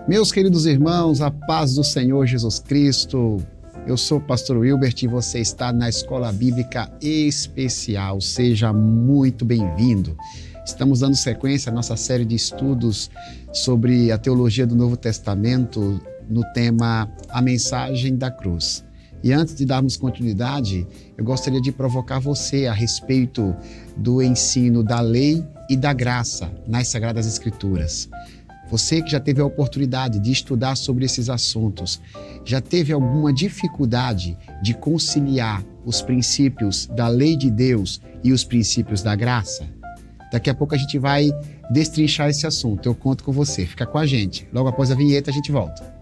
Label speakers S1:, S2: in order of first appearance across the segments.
S1: Meus queridos irmãos, a paz do Senhor Jesus Cristo. Eu sou o pastor Wilbert e você está na Escola Bíblica Especial. Seja muito bem-vindo. Estamos dando sequência à nossa série de estudos sobre a teologia do Novo Testamento no tema A Mensagem da Cruz. E antes de darmos continuidade, eu gostaria de provocar você a respeito do ensino da lei e da graça nas Sagradas Escrituras. Você que já teve a oportunidade de estudar sobre esses assuntos, já teve alguma dificuldade de conciliar os princípios da lei de Deus e os princípios da graça? Daqui a pouco a gente vai destrinchar esse assunto. Eu conto com você. Fica com a gente. Logo após a vinheta a gente volta.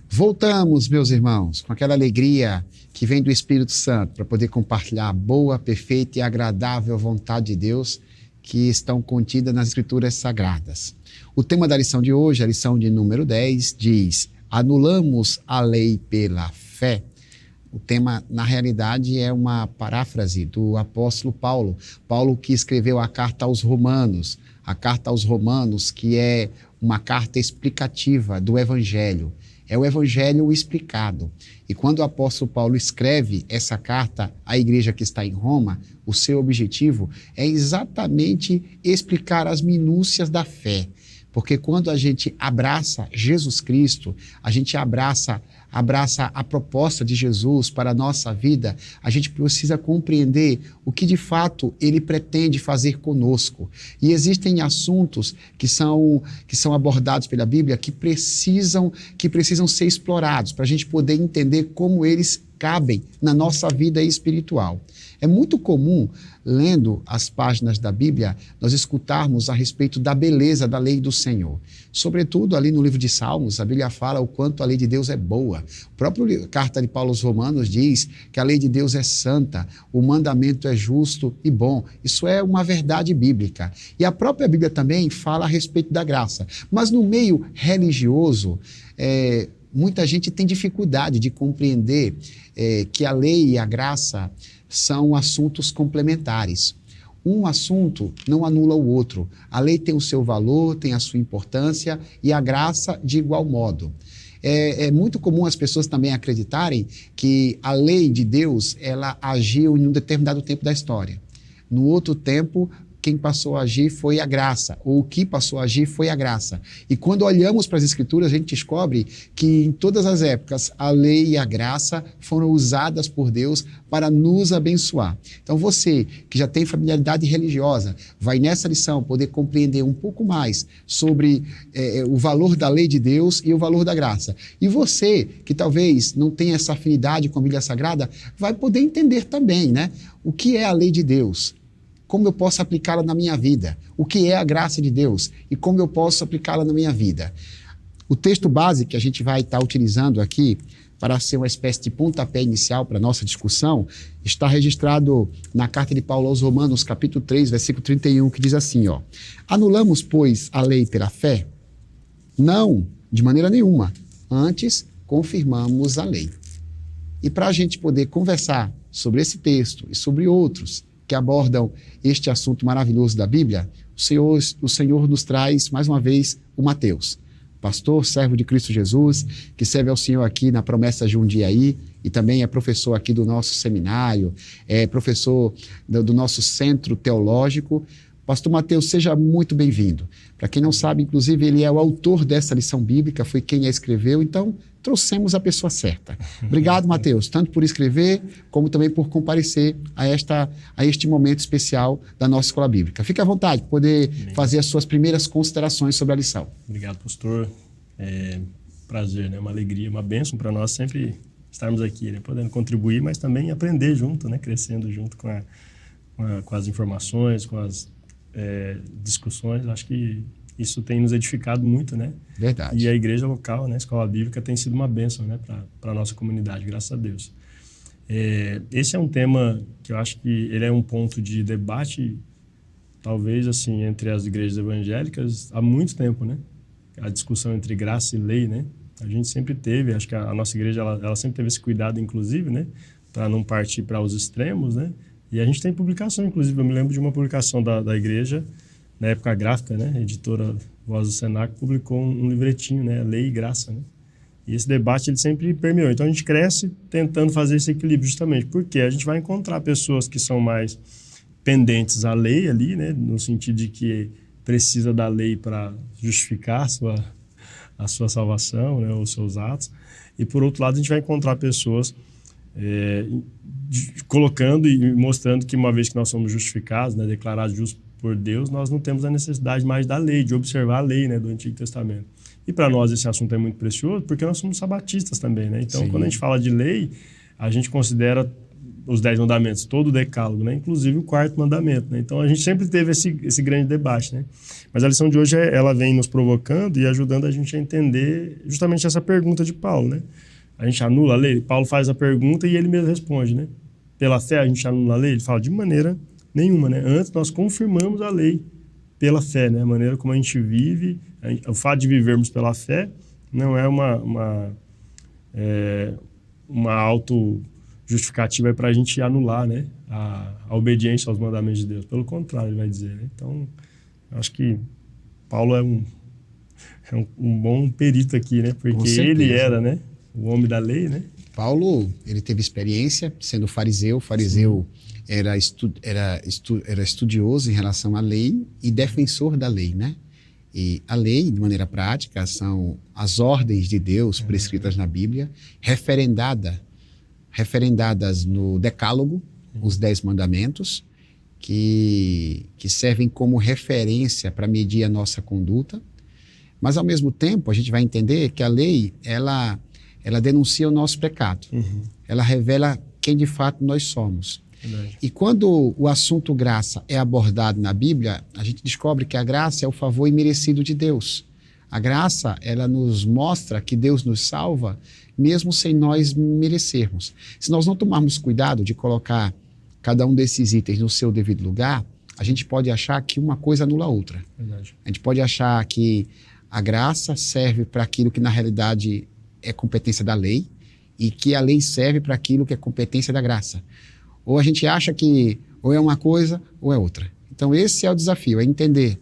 S1: Voltamos, meus irmãos, com aquela alegria que vem do Espírito Santo para poder compartilhar a boa, perfeita e agradável vontade de Deus que estão contidas nas Escrituras Sagradas. O tema da lição de hoje, a lição de número 10, diz: anulamos a lei pela fé. O tema, na realidade, é uma paráfrase do apóstolo Paulo. Paulo que escreveu a carta aos Romanos. A carta aos Romanos, que é uma carta explicativa do Evangelho. É o Evangelho explicado. E quando o apóstolo Paulo escreve essa carta à igreja que está em Roma, o seu objetivo é exatamente explicar as minúcias da fé. Porque quando a gente abraça Jesus Cristo, a gente abraça a proposta de Jesus para a nossa vida, a gente precisa compreender o que de fato ele pretende fazer conosco. E existem assuntos que são abordados pela Bíblia que precisam ser explorados para a gente poder entender como eles cabem na nossa vida espiritual. É muito comum, lendo as páginas da Bíblia, nós escutarmos a respeito da beleza da lei do Senhor. Sobretudo ali no livro de Salmos, a Bíblia fala o quanto a lei de Deus é boa. A própria carta de Paulo aos Romanos diz que a lei de Deus é santa, o mandamento é justo e bom. Isso é uma verdade bíblica. E a própria Bíblia também fala a respeito da graça. Mas no meio religioso, muita gente tem dificuldade de compreender que a lei e a graça são assuntos complementares. Um assunto não anula o outro. A lei tem o seu valor, tem a sua importância e a graça de igual modo. É muito comum as pessoas também acreditarem que a lei de Deus ela agiu em um determinado tempo da história. No outro tempo, quem passou a agir foi a graça, ou o que passou a agir foi a graça. E quando olhamos para as Escrituras, a gente descobre que em todas as épocas a lei e a graça foram usadas por Deus para nos abençoar. Então você que já tem familiaridade religiosa, vai nessa lição poder compreender um pouco mais sobre o valor da lei de Deus e o valor da graça. E você que talvez não tenha essa afinidade com a Bíblia Sagrada, vai poder entender também, né? O que é a lei de Deus? Como eu posso aplicá-la na minha vida, o que é a graça de Deus e como eu posso aplicá-la na minha vida. O texto base que a gente vai estar utilizando aqui para ser uma espécie de pontapé inicial para a nossa discussão está registrado na carta de Paulo aos Romanos, capítulo 3, versículo 31, que diz assim, ó: anulamos, pois, a lei pela fé? Não, de maneira nenhuma. Antes, confirmamos a lei. E para a gente poder conversar sobre esse texto e sobre outros que abordam este assunto maravilhoso da Bíblia, o Senhor nos traz, mais uma vez, o Mateus, pastor, servo de Cristo Jesus, que serve ao Senhor aqui na Promessa Jundiaí e também é professor aqui do nosso seminário, é professor do nosso centro teológico. Pastor Mateus, seja muito bem-vindo. Para quem não sabe, inclusive, ele é o autor dessa lição bíblica, foi quem a escreveu, então trouxemos a pessoa certa. Obrigado, Mateus, tanto por escrever, como também por comparecer a este momento especial da nossa escola bíblica. Fique à vontade para poder fazer as suas primeiras considerações sobre a lição.
S2: Obrigado, pastor. Prazer, né? Uma alegria, uma bênção para nós sempre estarmos aqui, né? Podendo contribuir, mas também aprender junto, né? Crescendo junto com as informações, com as discussões. Acho que isso tem nos edificado muito, né?
S1: Verdade.
S2: E a igreja local, né, a escola bíblica, tem sido uma bênção, né, para a nossa comunidade, graças a Deus. Esse é um tema que eu acho que ele é um ponto de debate, talvez, assim, entre as igrejas evangélicas há muito tempo, né? A discussão entre graça e lei, né? A gente sempre teve, acho que a nossa igreja, ela sempre teve esse cuidado, inclusive, né? Para não partir para os extremos, né? E a gente tem publicação, inclusive, eu me lembro de uma publicação da igreja, na época gráfica, né? A editora Voz do Senac publicou um livretinho, né? Lei e Graça, né? E esse debate, ele sempre permeou. Então, a gente cresce tentando fazer esse equilíbrio, justamente, porque a gente vai encontrar pessoas que são mais pendentes à lei ali, né? No sentido de que precisa da lei para justificar a sua salvação, né? Os seus atos. E, por outro lado, a gente vai encontrar pessoas colocando e mostrando que, uma vez que nós somos justificados, né? Declarados justos por Deus, nós não temos a necessidade mais da lei, de observar a lei, né, do Antigo Testamento. E para nós esse assunto é muito precioso porque nós somos sabatistas também, né? Então, quando a gente fala de lei, a gente considera os 10 mandamentos, todo o decálogo, né? Inclusive o 4º mandamento, né? Então, a gente sempre teve esse grande debate, né? Mas a lição de hoje, ela vem nos provocando e ajudando a gente a entender justamente essa pergunta de Paulo, né? A gente anula a lei? Paulo faz a pergunta e ele mesmo responde, né? Pela fé a gente anula a lei? Ele fala, de maneira nenhuma, né? Antes nós confirmamos a lei pela fé, né? A maneira como a gente vive, o fato de vivermos pela fé não é uma auto-justificativa para a gente anular, né? A obediência aos mandamentos de Deus. Pelo contrário, ele vai dizer, né? Então, eu acho que Paulo é um bom perito aqui, né? Porque ele era, né? O homem da lei, né?
S1: Paulo, ele teve experiência sendo fariseu. Fariseu era estudioso em relação à lei e defensor da lei, né? E a lei, de maneira prática, são as ordens de Deus prescritas na Bíblia, referendadas no Decálogo, os 10 mandamentos, que servem como referência para medir a nossa conduta. Mas, ao mesmo tempo, a gente vai entender que a lei, ela denuncia o nosso pecado. Ela revela quem de fato nós somos.
S2: Verdade.
S1: E quando o assunto graça é abordado na Bíblia, a gente descobre que a graça é o favor imerecido de Deus. A graça, ela nos mostra que Deus nos salva mesmo sem nós merecermos. Se nós não tomarmos cuidado de colocar cada um desses itens no seu devido lugar, a gente pode achar que uma coisa anula a outra.
S2: Verdade.
S1: A gente pode achar que a graça serve para aquilo que na realidade é competência da lei e que a lei serve para aquilo que é competência da graça. Ou a gente acha que ou é uma coisa ou é outra. Então esse é o desafio, é entender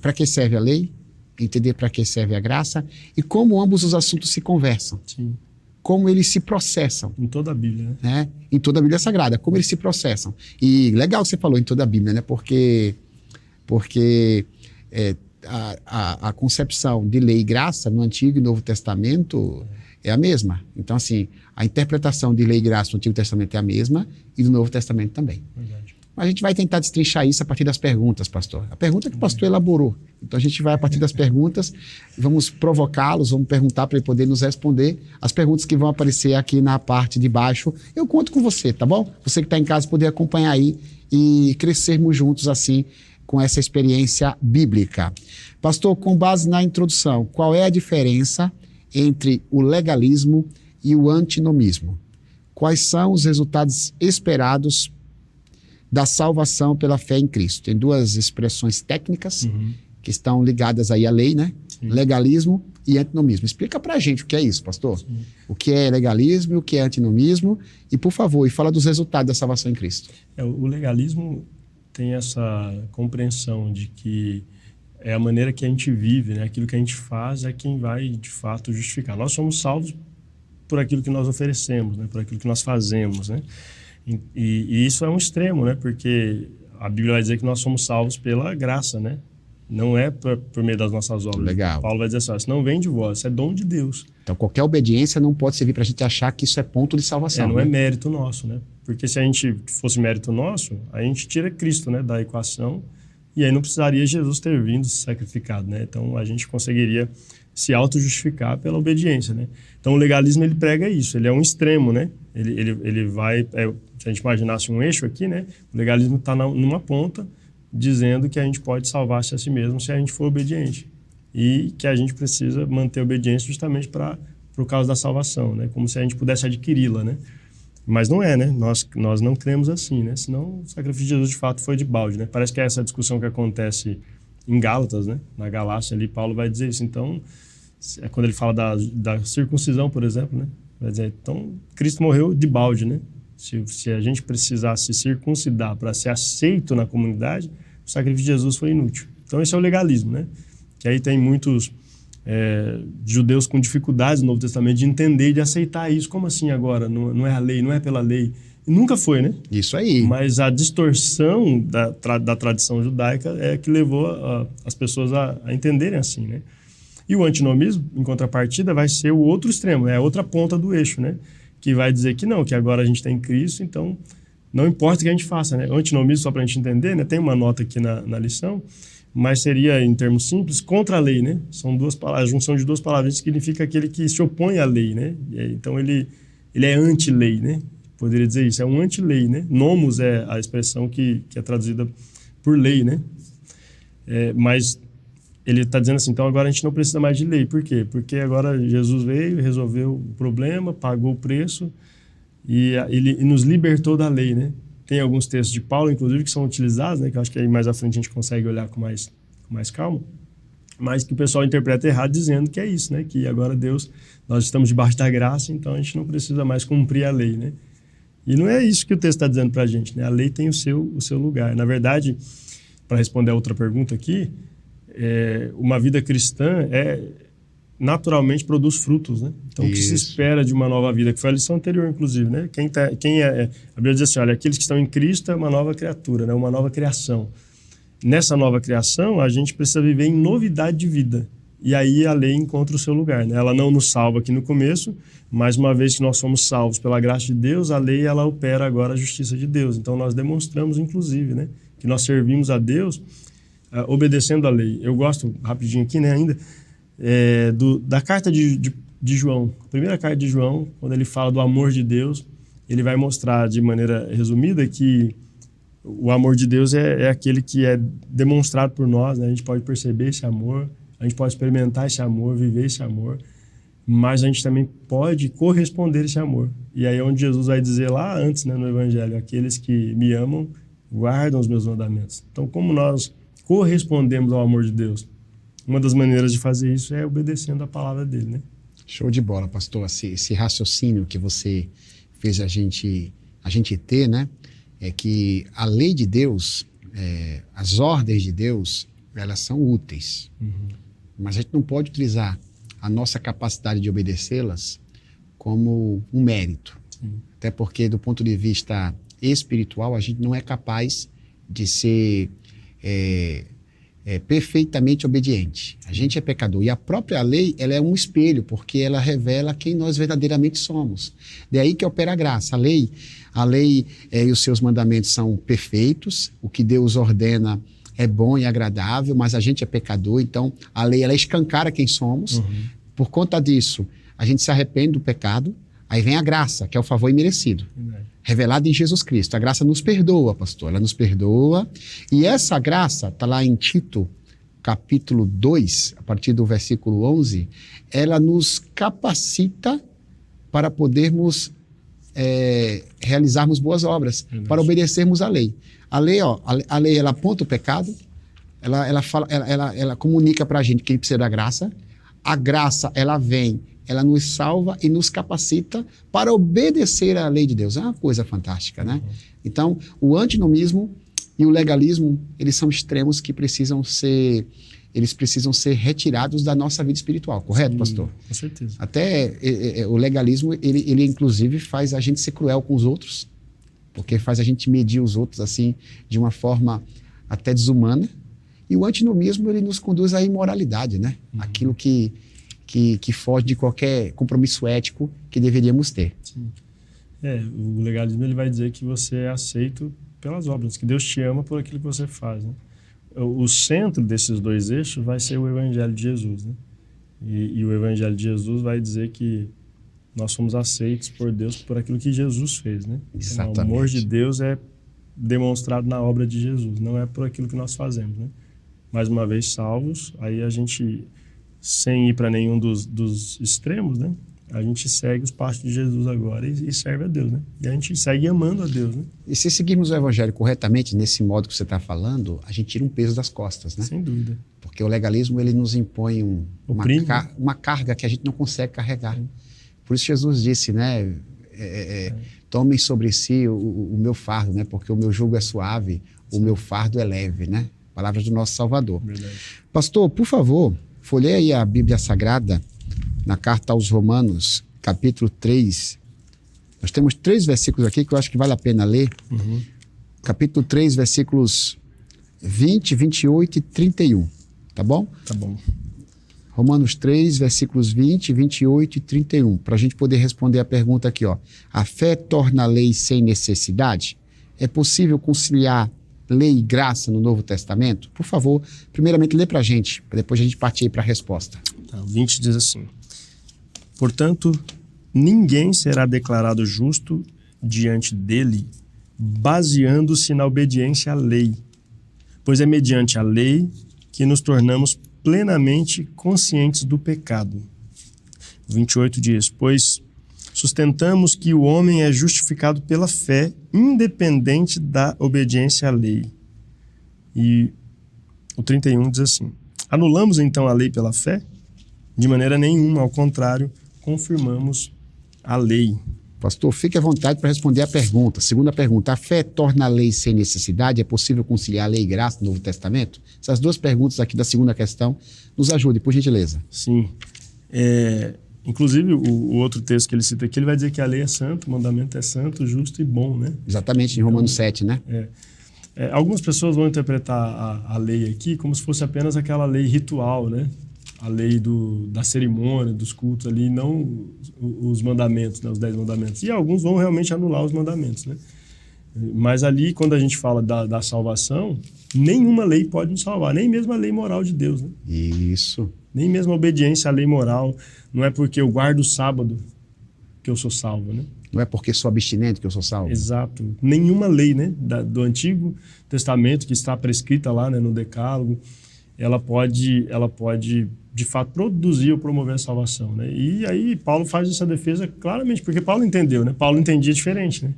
S1: para que serve a lei, entender para que serve a graça e como ambos os assuntos se conversam.
S2: Sim.
S1: Como eles se processam.
S2: Em toda a Bíblia,
S1: né? Em toda a Bíblia Sagrada, como eles se processam. E legal que você falou em toda a Bíblia, né? Porque a concepção de lei e graça no Antigo e Novo Testamento é a mesma. Então, assim, a interpretação de lei e graça no Antigo Testamento é a mesma e do Novo Testamento também.
S2: Verdade.
S1: Mas a gente vai tentar destrinchar isso a partir das perguntas, pastor. A pergunta que o pastor elaborou. Então, a gente vai, a partir das perguntas, vamos provocá-los, vamos perguntar para ele poder nos responder as perguntas que vão aparecer aqui na parte de baixo. Eu conto com você, tá bom? Você que está em casa poder acompanhar aí e crescermos juntos assim com essa experiência bíblica. Pastor, com base na introdução, qual é a diferença entre o legalismo e o antinomismo? Quais são os resultados esperados da salvação pela fé em Cristo? Tem duas expressões técnicas que estão ligadas aí à lei, né?
S2: Sim.
S1: Legalismo e antinomismo. Explica pra gente o que é isso, pastor. Sim. O que é legalismo e o que é antinomismo. E, por favor, fala dos resultados da salvação em Cristo.
S2: O legalismo tem essa compreensão de que é a maneira que a gente vive, né? Aquilo que a gente faz é quem vai, de fato, justificar. Nós somos salvos por aquilo que nós oferecemos, né? Por aquilo que nós fazemos, né? E isso é um extremo, né? Porque a Bíblia vai dizer que nós somos salvos pela graça, né? Não é por meio das nossas obras.
S1: Legal.
S2: Paulo vai dizer assim, isso não vem de vós, isso é dom de Deus.
S1: Então, qualquer obediência não pode servir para a gente achar que isso é ponto de salvação.
S2: Não
S1: né?
S2: é mérito nosso, né? Porque se a gente fosse mérito nosso, a gente tira Cristo, né, da equação e aí não precisaria Jesus ter vindo sacrificado, né? Então, a gente conseguiria se auto-justificar pela obediência, né? Então, o legalismo, ele prega isso, ele é um extremo, né? Ele vai, se a gente imaginasse um eixo aqui, né? O legalismo está numa ponta dizendo que a gente pode salvar-se a si mesmo se a gente for obediente. E que a gente precisa manter a obediência justamente por causa da salvação, né? Como se a gente pudesse adquiri-la, né? Mas não é, né? Nós não cremos assim, né? Senão o sacrifício de Jesus de fato foi de balde, né? Parece que é essa discussão que acontece em Gálatas, né? Na Galácia ali, Paulo vai dizer isso. Então, é quando ele fala da circuncisão, por exemplo, né? Vai dizer, então, Cristo morreu de balde, né? Se a gente precisasse circuncidar para ser aceito na comunidade, o sacrifício de Jesus foi inútil. Então, esse é o legalismo, né? Que aí tem muitos judeus com dificuldades no Novo Testamento de entender e de aceitar isso. Como assim agora? Não é a lei, não é pela lei. E nunca foi, né?
S1: Isso aí.
S2: Mas a distorção da tradição judaica é que levou as pessoas a entenderem assim, né? E o antinomismo, em contrapartida, vai ser o outro extremo, né? A outra ponta do eixo, né? Que vai dizer que não, que agora a gente tem Cristo, então não importa o que a gente faça, né? O antinomismo, só para a gente entender, né? Tem uma nota aqui na lição, mas seria, em termos simples, contra a lei, né? São duas palavras, a junção de duas palavras significa aquele que se opõe à lei, né? Então ele é anti-lei, né? Poderia dizer isso, é um anti-lei, né? Nomos é a expressão que é traduzida por lei, né? Mas ele está dizendo assim, então agora a gente não precisa mais de lei. Por quê? Porque agora Jesus veio, resolveu o problema, pagou o preço e ele nos libertou da lei, né? Tem alguns textos de Paulo, inclusive, que são utilizados, né? Que eu acho que aí mais à frente a gente consegue olhar com mais calma, mas que o pessoal interpreta errado dizendo que é isso, né? Que agora nós estamos debaixo da graça, então a gente não precisa mais cumprir a lei, né? E não é isso que o texto está dizendo para a gente, né? A lei tem o seu lugar. Na verdade, para responder a outra pergunta aqui, uma vida cristã naturalmente produz frutos, né? Então, o que se espera de uma nova vida, que foi a lição anterior, inclusive, né? A Bíblia diz assim, olha, aqueles que estão em Cristo é uma nova criatura, né? Uma nova criação. Nessa nova criação, a gente precisa viver em novidade de vida. E aí a lei encontra o seu lugar, né? Ela não nos salva aqui no começo, mas uma vez que nós somos salvos pela graça de Deus, a lei, ela opera agora a justiça de Deus. Então, nós demonstramos, inclusive, né? Que nós servimos a Deus obedecendo a lei. Eu gosto, rapidinho aqui, né, ainda, da carta de João. A primeira carta de João, quando ele fala do amor de Deus, ele vai mostrar de maneira resumida que o amor de Deus é aquele que é demonstrado por nós, né? A gente pode perceber esse amor, a gente pode experimentar esse amor, viver esse amor, mas a gente também pode corresponder a esse amor. E aí é onde Jesus vai dizer lá antes, né, no Evangelho, aqueles que me amam guardam os meus mandamentos. Então, como nós correspondemos ao amor de Deus? Uma das maneiras de fazer isso é obedecendo a palavra dele, né?
S1: Show de bola, pastor. Esse raciocínio que você fez a gente ter, né? É que a lei de Deus, as ordens de Deus, elas são úteis. Uhum. Mas a gente não pode utilizar a nossa capacidade de obedecê-las como um mérito. Sim. Até porque, do ponto de vista espiritual, a gente não é capaz de ser perfeitamente obediente. A gente é pecador. E a própria lei, ela é um espelho, porque ela revela quem nós verdadeiramente somos. Daí que opera a graça. A lei e os seus mandamentos são perfeitos. O que Deus ordena é bom e agradável, mas a gente é pecador. Então, a lei, ela escancara quem somos. Uhum. Por conta disso, a gente se arrepende do pecado. Aí vem a graça, que é o favor imerecido. Revelada em Jesus Cristo. A graça nos perdoa, pastor. Ela nos perdoa. E essa graça, está lá em Tito, capítulo 2, a partir do versículo 11, ela nos capacita para podermos realizarmos boas obras, para obedecermos à lei. A lei, ela aponta o pecado, ela comunica para a gente que ele precisa da graça. A graça, ela vem, ela nos salva e nos capacita para obedecer à lei de Deus. É uma coisa fantástica, né? Então, o antinomismo e o legalismo, eles são extremos que precisam ser retirados da nossa vida espiritual, correto, sim, pastor?
S2: Com certeza.
S1: Até o legalismo, ele inclusive faz a gente ser cruel com os outros, porque faz a gente medir os outros assim, de uma forma até desumana. E o antinomismo, ele nos conduz à imoralidade, né? Uhum. Aquilo que foge de qualquer compromisso ético que deveríamos ter.
S2: Sim. O legalismo, ele vai dizer que você é aceito pelas obras, que Deus te ama por aquilo que você faz, né? O centro desses dois eixos vai ser o Evangelho de Jesus, né? E o Evangelho de Jesus vai dizer que nós somos aceitos por Deus por aquilo que Jesus fez, né?
S1: Exatamente.
S2: Então, o amor de Deus é demonstrado na obra de Jesus, não é por aquilo que nós fazemos, né? Mais uma vez salvos, aí a gente, sem ir para nenhum dos extremos, né? A gente segue os passos de Jesus agora e serve a Deus, né? E a gente segue amando a Deus, né?
S1: E se seguirmos o evangelho corretamente, nesse modo que você está falando, a gente tira um peso das costas, né?
S2: Sem dúvida.
S1: Porque o legalismo, ele nos impõe uma carga que a gente não consegue carregar. Por isso Jesus disse, né? Tomem sobre si o meu fardo, né? Porque o meu jugo é suave, o meu fardo é leve, né? Palavras do nosso Salvador.
S2: Verdade.
S1: Pastor, por favor, folheie aí a Bíblia Sagrada, na carta aos Romanos, capítulo 3. Nós temos 3 versículos aqui que eu acho que vale a pena ler.
S2: Uhum.
S1: Capítulo 3, versículos 20, 28 e 31. Tá bom?
S2: Tá bom.
S1: Romanos 3, versículos 20, 28 e 31. Para a gente poder responder a pergunta aqui, ó. A fé torna a lei sem necessidade? É possível conciliar lei e graça no Novo Testamento? Por favor, primeiramente lê para a gente, para depois a gente partir para a resposta.
S2: Tá, o 20 diz assim: portanto, ninguém será declarado justo diante dele, baseando-se na obediência à lei, pois é mediante a lei que nos tornamos plenamente conscientes do pecado. 28 diz: pois sustentamos que o homem é justificado pela fé, independente da obediência à lei. E o 31 diz assim: anulamos então a lei pela fé? De maneira nenhuma, ao contrário, confirmamos a lei.
S1: Pastor, fique à vontade para responder a pergunta. Segunda pergunta, a fé torna a lei sem necessidade? É possível conciliar a lei e graça no Novo Testamento? Essas 2 perguntas aqui da segunda questão nos ajudem, por gentileza.
S2: Sim. Inclusive, o outro texto que ele cita aqui, ele vai dizer que a lei é santa, o mandamento é santo, justo e bom, né?
S1: Exatamente, em Romanos 7, né?
S2: Algumas pessoas vão interpretar a lei aqui como se fosse apenas aquela lei ritual, né? A lei da cerimônia, dos cultos ali, não os mandamentos, né? Os 10 mandamentos. E alguns vão realmente anular os mandamentos, né? Mas ali, quando a gente fala da salvação, nenhuma lei pode nos salvar, nem mesmo a lei moral de Deus, né?
S1: Isso.
S2: Nem mesmo a obediência à lei moral. Não é porque eu guardo o sábado que eu sou salvo, né?
S1: Não é porque sou abstinente que eu sou salvo.
S2: Exato. Nenhuma lei, né, do Antigo Testamento que está prescrita lá, né, no Decálogo, ela pode de fato produzir ou promover a salvação, né? E aí Paulo faz essa defesa claramente, porque Paulo entendeu, né? Paulo entendia diferente, né?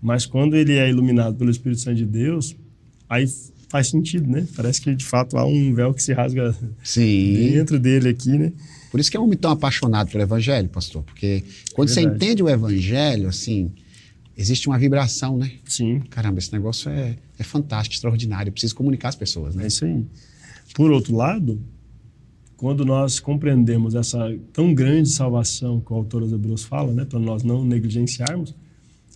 S2: Mas quando ele é iluminado pelo Espírito Santo de Deus, aí faz sentido, né? Parece que de fato há um véu que se rasga dentro dele aqui, né?
S1: Por isso que é um homem tão apaixonado pelo Evangelho, pastor, porque quando você entende o Evangelho, assim, existe uma vibração, né?
S2: Sim.
S1: Caramba, esse negócio é fantástico, extraordinário, eu preciso comunicar às pessoas, né?
S2: É isso aí. Por outro lado, quando nós compreendemos essa tão grande salvação que o autor dos Hebreus fala, né, para nós não negligenciarmos,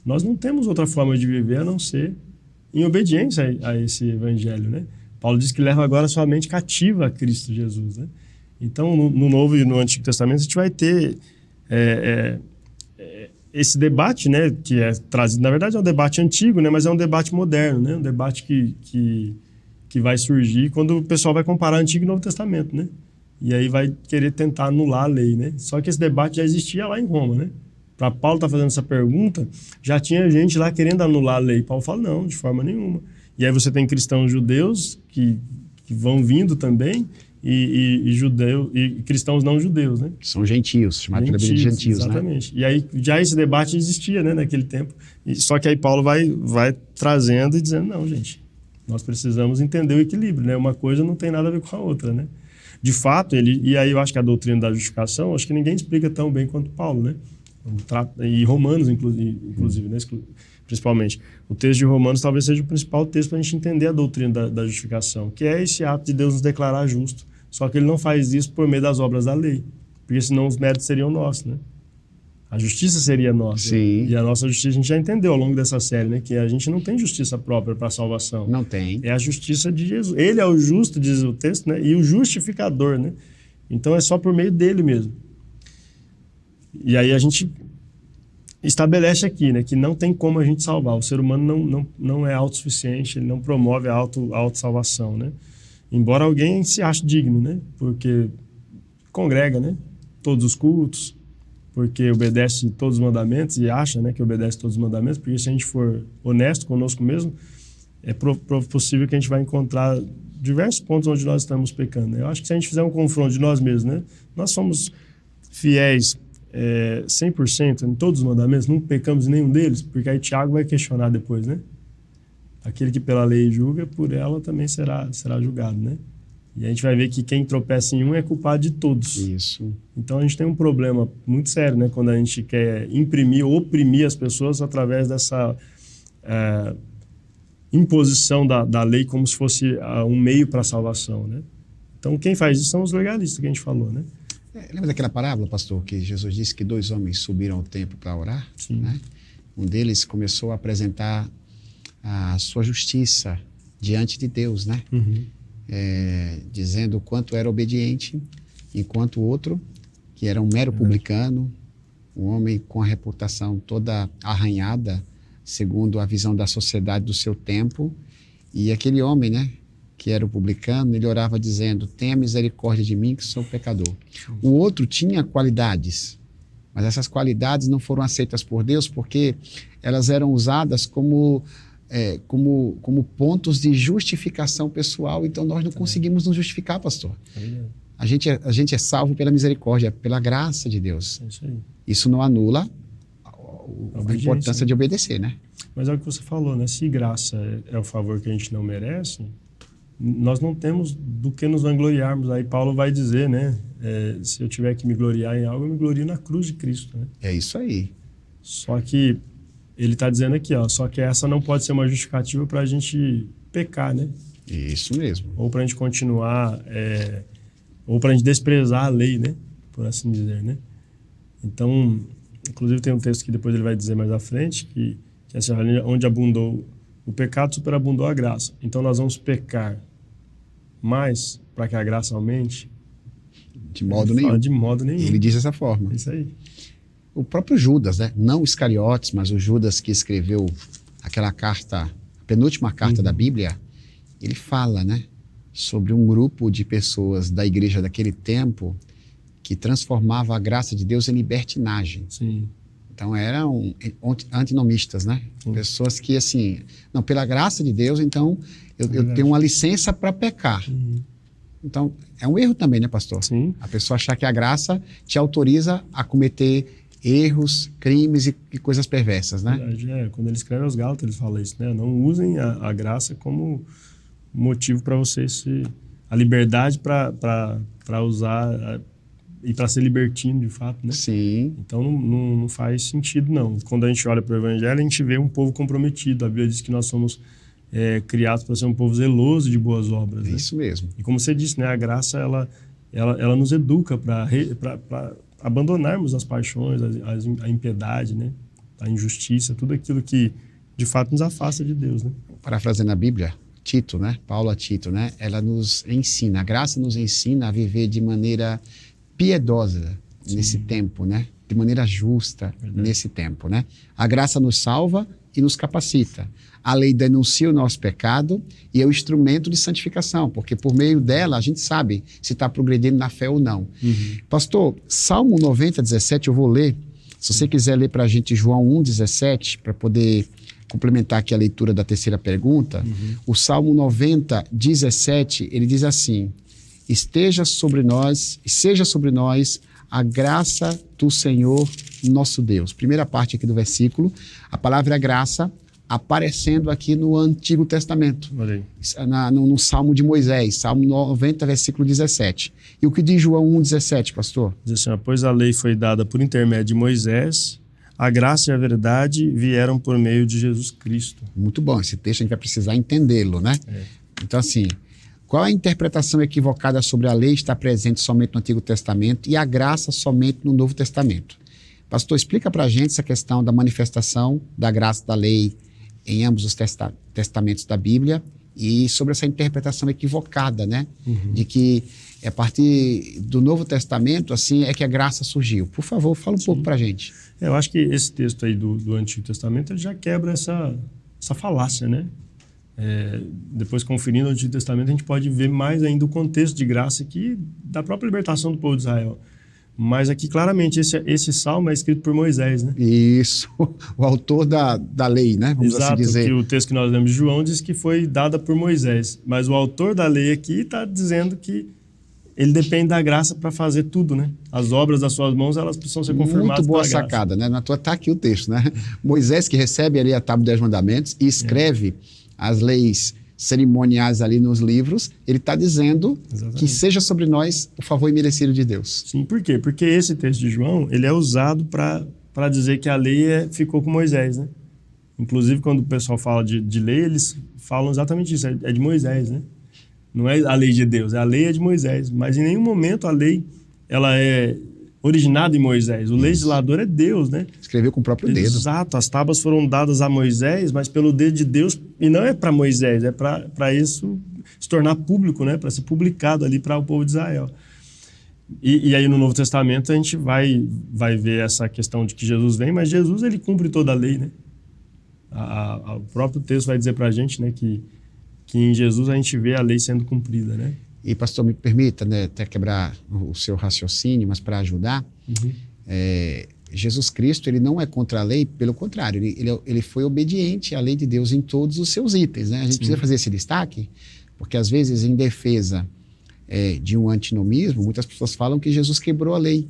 S2: nós não temos outra forma de viver a não ser em obediência a esse evangelho, né? Paulo diz que leva agora sua mente cativa a Cristo Jesus, né? Então, no Novo e no Antigo Testamento, a gente vai ter esse debate, né, que é trazido, na verdade é um debate antigo, né, mas é um debate moderno, né, um debate que vai surgir quando o pessoal vai comparar Antigo e Novo Testamento, né? E aí vai querer tentar anular a lei, né? Só que esse debate já existia lá em Roma, né? Para Paulo estar fazendo essa pergunta, já tinha gente lá querendo anular a lei. Paulo fala, não, de forma nenhuma. E aí você tem cristãos judeus que vão vindo também e cristãos não judeus, né?
S1: Que são gentios, chamados pela Bíblia de gentios,
S2: exatamente. Né? E aí já esse debate existia, né, naquele tempo. Só que aí Paulo vai trazendo e dizendo, não, gente, nós precisamos entender o equilíbrio, né? Uma coisa não tem nada a ver com a outra, né? De fato, e aí eu acho que a doutrina da justificação, acho que ninguém explica tão bem quanto Paulo, né? E Romanos, inclusive, né? Principalmente. O texto de Romanos talvez seja o principal texto para a gente entender a doutrina da justificação, que é esse ato de Deus nos declarar justo. Só que ele não faz isso por meio das obras da lei, porque senão os méritos seriam nossos, né? A justiça seria nossa.
S1: Sim.
S2: E a nossa justiça a gente já entendeu ao longo dessa série, né? Que a gente não tem justiça própria para a salvação.
S1: Não tem.
S2: É a justiça de Jesus. Ele é o justo, diz o texto, né? E o justificador, né? Então é só por meio dele mesmo. E aí a gente estabelece aqui, né? Que não tem como a gente salvar. O ser humano não é autossuficiente, ele não promove a autossalvação, né? Embora alguém se ache digno, né? Porque congrega, né? Todos os cultos, porque obedece todos os mandamentos e acha, né, que obedece todos os mandamentos, porque se a gente for honesto conosco mesmo, é possível que a gente vai encontrar diversos pontos onde nós estamos pecando. Eu acho que se a gente fizer um confronto de nós mesmos, né? Nós somos fiéis 100% em todos os mandamentos, não pecamos em nenhum deles, porque aí Tiago vai questionar depois, né? Aquele que pela lei julga, por ela também será julgado, né? E a gente vai ver que quem tropeça em um é culpado de todos.
S1: Isso.
S2: Então a gente tem um problema muito sério, né? Quando a gente quer oprimir as pessoas através dessa imposição da lei como se fosse um meio para a salvação, né? Então quem faz isso são os legalistas que a gente falou, né?
S1: Lembra daquela parábola, pastor, que Jesus disse que 2 homens subiram ao templo para orar?
S2: Sim.
S1: Né? Um deles começou a apresentar a sua justiça diante de Deus, né?
S2: Uhum.
S1: Dizendo o quanto era obediente, enquanto o outro, que era um mero publicano, um homem com a reputação toda arranhada, segundo a visão da sociedade do seu tempo, e aquele homem, né, que era o publicano, ele orava dizendo: tenha misericórdia de mim, que sou pecador. O outro tinha qualidades, mas essas qualidades não foram aceitas por Deus porque elas eram usadas como pontos de justificação pessoal. Então nós não conseguimos nos justificar, pastor. A gente é salvo pela misericórdia, pela graça de Deus.
S2: É isso aí.
S1: Isso não anula a importância de obedecer, né?
S2: Mas é o que você falou, né? Se graça é o favor que a gente não merece, nós não temos do que nos vangloriarmos. Aí Paulo vai dizer, né? Se eu tiver que me gloriar em algo, eu me glorio na cruz de Cristo, né?
S1: É isso aí.
S2: Só que ele está dizendo aqui, ó, só que essa não pode ser uma justificativa para a gente pecar, né?
S1: Isso mesmo.
S2: Ou para a gente continuar, ou para a gente desprezar a lei, né? Por assim dizer, né? Então, inclusive tem um texto que depois ele vai dizer mais à frente, que assim, onde abundou o pecado, superabundou a graça. Então nós vamos pecar mais para que a graça aumente?
S1: De modo nenhum.
S2: De modo nenhum.
S1: Ele diz dessa forma.
S2: Isso aí.
S1: O próprio Judas, né? Não Iscariotes, mas o Judas que escreveu aquela carta, a penúltima carta da Bíblia, ele fala, né, sobre um grupo de pessoas da igreja daquele tempo que transformava a graça de Deus em libertinagem.
S2: Sim.
S1: Então eram antinomistas, né? Sim. Pessoas que, assim, não, pela graça de Deus, então eu tenho uma licença para pecar.
S2: Uhum.
S1: Então é um erro também, né, pastor?
S2: Sim.
S1: A pessoa achar que a graça te autoriza a cometer erros, crimes e coisas perversas, né?
S2: Quando ele escreve aos Gálatas, ele fala isso, né? Não usem a graça como motivo para vocês a liberdade para usar e para ser libertino, de fato, né?
S1: Sim.
S2: Então não faz sentido, não. Quando a gente olha para o Evangelho, a gente vê um povo comprometido. A Bíblia diz que nós somos criados para ser um povo zeloso de boas obras.
S1: É
S2: né?
S1: isso mesmo.
S2: E como você disse, né? A graça, ela nos educa para abandonarmos as paixões, a impiedade, né? A injustiça, tudo aquilo que, de fato, nos afasta de Deus, né?
S1: Parafraseando a Bíblia, Tito, né? Paulo a Tito, né? Ela nos ensina, a graça nos ensina a viver de maneira piedosa nesse tempo, né? De maneira justa nesse tempo, né? A graça nos salva e nos capacita. A lei denuncia o nosso pecado e é o instrumento de santificação, porque por meio dela a gente sabe se está progredindo na fé ou não. Uhum. Pastor, Salmo 90, 17, eu vou ler. Se você quiser ler para a gente João 1, 17, para poder complementar aqui a leitura da terceira pergunta, o Salmo 90, 17, ele diz assim: seja sobre nós a graça do Senhor nosso Deus. Primeira parte aqui do versículo, a palavra graça aparecendo aqui no Antigo Testamento, no Salmo de Moisés, Salmo 90, versículo 17. E o que diz João 1, 17, pastor?
S2: Diz assim: pois a lei foi dada por intermédio de Moisés, a graça e a verdade vieram por meio de Jesus Cristo.
S1: Muito bom, esse texto a gente vai precisar entendê-lo, né? Então, assim, qual a interpretação equivocada sobre a lei está presente somente no Antigo Testamento e a graça somente no Novo Testamento? Pastor, explica para a gente essa questão da manifestação da graça da lei em ambos os testamentos da Bíblia e sobre essa interpretação equivocada, né? De que a partir do Novo Testamento, assim, é que a graça surgiu. Por favor, fala um pouco para a gente.
S2: Eu acho que esse texto aí do Antigo Testamento ele já quebra essa falácia, né? Depois, conferindo o Antigo Testamento, a gente pode ver mais ainda o contexto de graça aqui da própria libertação do povo de Israel. Mas aqui, claramente, esse salmo é escrito por Moisés, né?
S1: Isso, o autor da lei, né? Vamos
S2: Exato,
S1: assim dizer.
S2: que o texto que nós lemos de João diz que foi dada por Moisés. Mas o autor da lei aqui está dizendo que ele depende da graça para fazer tudo, né? As obras das suas mãos, elas precisam ser confirmadas
S1: Muito boa
S2: pela graça.
S1: sacada, né? Na tua está aqui o texto, né? Moisés que recebe ali a tábua dos 10 mandamentos e escreve as leis cerimoniais ali nos livros, ele está dizendo
S2: Exatamente.
S1: que seja sobre nós o favor imerecido de Deus.
S2: Sim, por quê? Porque esse texto de João, ele é usado para dizer que a lei ficou com Moisés, né? Inclusive, quando o pessoal fala de lei, eles falam exatamente isso, é de Moisés, né? Não é a lei de Deus, a lei é de Moisés. Mas em nenhum momento a lei ela é originada em Moisés. O legislador é Deus, né?
S1: Escreveu com o próprio dedo.
S2: Exato, as tábuas foram dadas a Moisés, mas pelo dedo de Deus, e não é para Moisés, é para isso se tornar público, né? Para ser publicado ali para o povo de Israel. E aí no Novo Testamento a gente vai ver essa questão de que Jesus vem, mas Jesus ele cumpre toda a lei, né? O próprio texto vai dizer para a gente, né, que em Jesus a gente vê a lei sendo cumprida, né?
S1: E, pastor, me permita, né, até quebrar o seu raciocínio, mas para ajudar, Jesus Cristo, ele não é contra a lei, pelo contrário, ele foi obediente à lei de Deus em todos os seus itens, né? A gente precisa fazer esse destaque, porque às vezes em defesa de um antinomismo, muitas pessoas falam que Jesus quebrou a lei,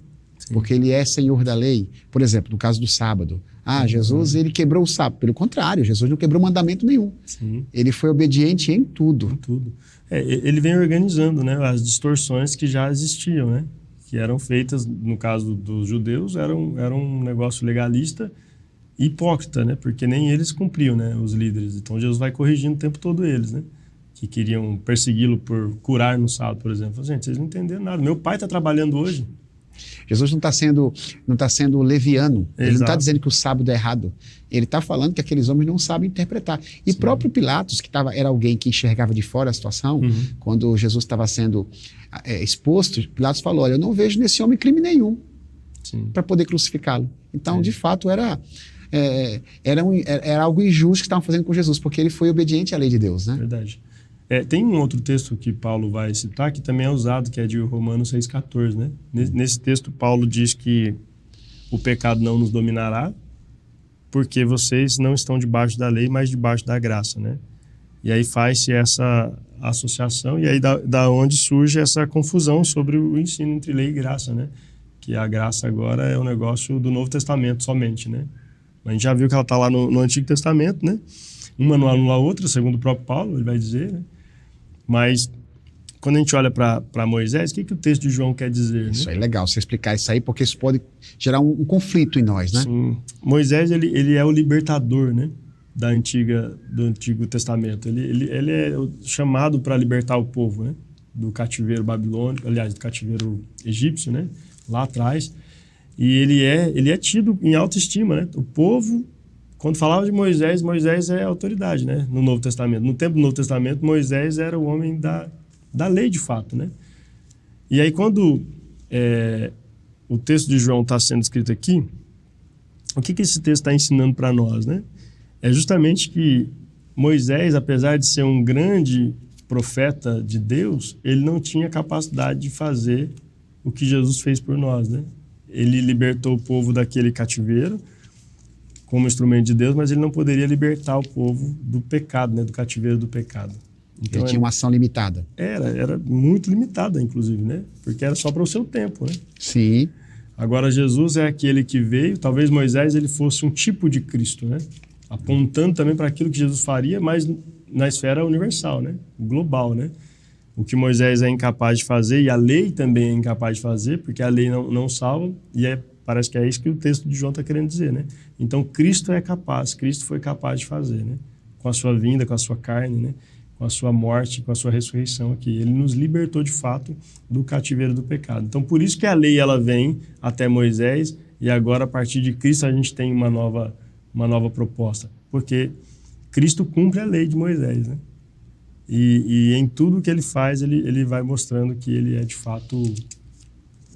S1: porque ele é senhor da lei. Por exemplo, no caso do sábado, Jesus ele quebrou o sábado. Pelo contrário, Jesus não quebrou mandamento nenhum.
S2: Sim.
S1: Ele foi obediente em tudo.
S2: Em tudo. Ele vem organizando, né, as distorções que já existiam, né, que eram feitas, no caso dos judeus, era um negócio legalista e hipócrita, né, porque nem eles cumpriam, né, os líderes. Então Jesus vai corrigindo o tempo todo eles, né, que queriam persegui-lo por curar no sábado, por exemplo. Gente, vocês não entenderam nada. Meu pai está trabalhando hoje.
S1: Jesus não está sendo leviano.
S2: Exato.
S1: Ele não está dizendo que o sábado é errado. Ele está falando que aqueles homens não sabem interpretar. E próprio Pilatos, que era alguém que enxergava de fora a situação, quando Jesus estava sendo exposto, Pilatos falou, olha, eu não vejo nesse homem crime nenhum para poder crucificá-lo. Então, de fato, era algo injusto que estavam fazendo com Jesus, porque ele foi obediente à lei de Deus, né?
S2: Verdade. Tem um outro texto que Paulo vai citar, que também é usado, que é de Romanos 6,14, né? Nesse texto, Paulo diz que o pecado não nos dominará, porque vocês não estão debaixo da lei, mas debaixo da graça, né? E aí faz-se essa associação, e aí da onde surge essa confusão sobre o ensino entre lei e graça, né? Que a graça agora é um negócio do Novo Testamento somente, né? A gente já viu que ela está lá no Antigo Testamento, né? Uma não anula a outra, segundo o próprio Paulo, ele vai dizer, né? Mas, quando a gente olha para Moisés, o que o texto de João quer dizer?
S1: Isso
S2: né?
S1: é legal você explicar isso aí, porque isso pode gerar um conflito em nós, né?
S2: Sim. Moisés, ele é o libertador, né? Do Antigo Testamento. Ele é chamado para libertar o povo, né? Do cativeiro babilônico, aliás, do cativeiro egípcio, né? Lá atrás. E ele é tido em alta estima, né? O povo... Quando falava de Moisés, Moisés é autoridade, né? No Novo Testamento. No tempo do Novo Testamento, Moisés era o homem da lei, de fato, né? E aí, quando o texto de João está sendo escrito aqui, o que esse texto está ensinando para nós, né? É justamente que Moisés, apesar de ser um grande profeta de Deus, ele não tinha capacidade de fazer o que Jesus fez por nós, né? Ele libertou o povo daquele cativeiro, como instrumento de Deus, mas ele não poderia libertar o povo do pecado, né? Do cativeiro do pecado. Então,
S1: ele tinha uma ação limitada.
S2: Era muito limitada, inclusive, né? Porque era só para o seu tempo, né?
S1: Sim.
S2: Agora, Jesus é aquele que veio, talvez Moisés ele fosse um tipo de Cristo, né? Apontando também para aquilo que Jesus faria, mas na esfera universal, né? Global, né? O que Moisés é incapaz de fazer, e a lei também é incapaz de fazer, porque a lei não salva, e parece que é isso que o texto de João está querendo dizer, né? Então, Cristo é capaz, Cristo foi capaz de fazer, né? Com a sua vinda, com a sua carne, né? Com a sua morte, com a sua ressurreição aqui. Ele nos libertou, de fato, do cativeiro do pecado. Então, por isso que a lei, ela vem até Moisés, e agora, a partir de Cristo, a gente tem uma nova proposta. Porque Cristo cumpre a lei de Moisés, né? E em tudo que ele faz, ele vai mostrando que ele é, de fato...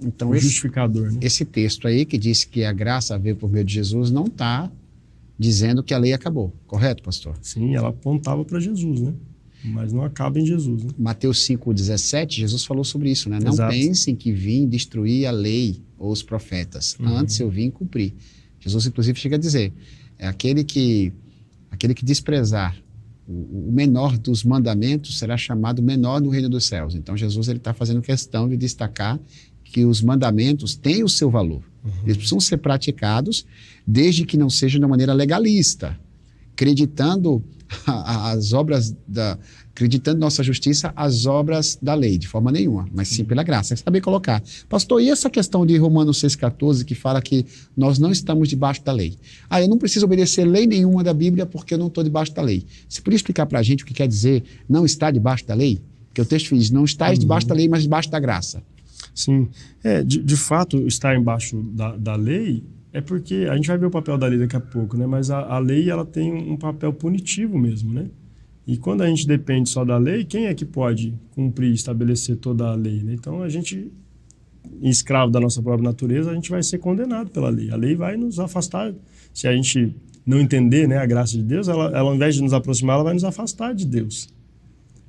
S1: Então,
S2: o justificador, né?
S1: Esse texto aí que diz que a graça veio por meio de Jesus não está dizendo que a lei acabou, correto, pastor?
S2: Sim, ela apontava para Jesus, né? Mas não acaba em Jesus, né?
S1: Mateus 5,17, Jesus falou sobre isso, né? Não
S2: Exato.
S1: pensem que vim destruir a lei ou os profetas. Antes eu vim cumprir. Jesus, inclusive, chega a dizer, é aquele que desprezar o menor dos mandamentos será chamado menor no reino dos céus. Então, Jesus está fazendo questão de destacar que os mandamentos têm o seu valor. Eles precisam ser praticados, desde que não seja de uma maneira legalista, acreditando acreditando nossa justiça às obras da lei, de forma nenhuma, mas sim pela graça. É saber colocar. Pastor, e essa questão de Romanos 6,14, que fala que nós não estamos debaixo da lei? Eu não preciso obedecer lei nenhuma da Bíblia porque eu não estou debaixo da lei. Você poderia explicar para a gente o que quer dizer não estar debaixo da lei? Porque o texto diz, não estás debaixo da lei, mas debaixo da graça.
S2: Sim. De fato, estar embaixo da lei é porque, a gente vai ver o papel da lei daqui a pouco, né? Mas a lei, ela tem um papel punitivo mesmo, né? E quando a gente depende só da lei, quem é que pode cumprir, estabelecer toda a lei, né? Então, a gente, escravo da nossa própria natureza, a gente vai ser condenado pela lei. A lei vai nos afastar. Se a gente não entender, né, a graça de Deus, ela, ao invés de nos aproximar, ela vai nos afastar de Deus.